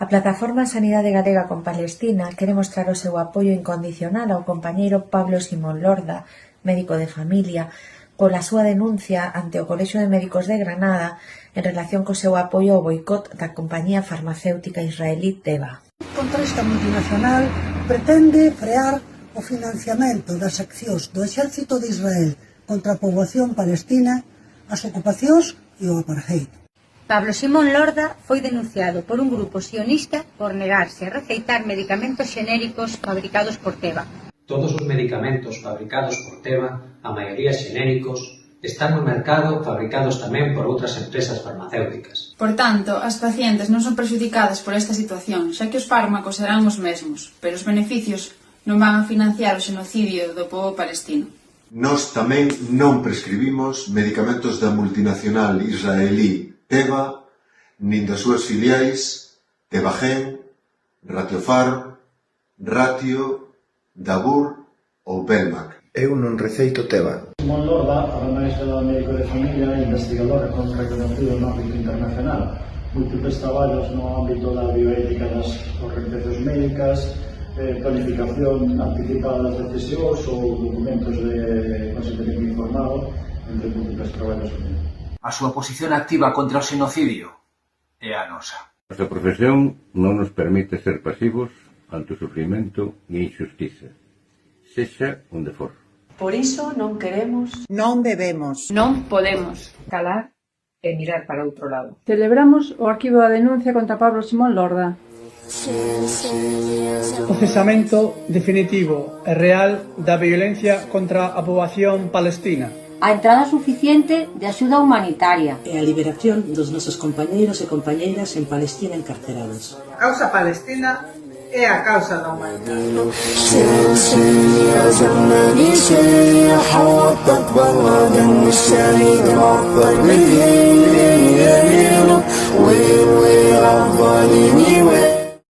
A Plataforma Sanidade Galega con Palestina quere mostrar o seu apoio incondicional ao compañeiro Pablo Simón Lorda, médico de familia, pola súa denuncia ante o Colexio de Médicos de Granada en relación co seu apoio ao boicot da compañía farmacéutica israelí Teva. Contra esta multinacional pretende frear o financiamento das accións do exército de Israel contra a poboación palestina, as ocupacións e o apartheid. Pablo Simón Lorda foi denunciado por un grupo sionista por negarse a receitar medicamentos xenéricos fabricados por Teva. Todos os medicamentos fabricados por Teva, a maioría xenéricos, están no mercado fabricados tamén por outras empresas farmacéuticas. Por tanto, as pacientes non son prexudicadas por esta situación, xa que os fármacos serán os mesmos, pero os beneficios non van a financiar o xenocidio do pobo palestino. Nós tamén non prescribimos medicamentos da multinacional israelí Teva, nin das súas filiais Tevagen, Ratiopharm, Ratio, Dabur ou Belmac. Eu non receito Teva. Simón Lorda, ademais de médico de familia, investigador con reconocido no ámbito internacional, múltiples traballos no ámbito da bioética das organizacións médicas, planificación anticipada das decisións ou documentos de consentimiento informado, entre múltiples traballos. A súa posición activa contra o xenocidio é a nosa. A nosa profesión non nos permite ser pasivos ante o sufrimento e injustiza, sexa onde for. Por iso non queremos, Non debemos, Non podemos calar e mirar para outro lado. Celebramos o arquivo da denuncia contra Pablo Simón Lorda. O cesamento definitivo e real da violencia contra a poboación palestina. A entrada suficiente de axuda humanitaria. e a liberación dos nosos compañeiros e compañeiras en Palestina encarcerados. A causa palestina é a causa da humanidade.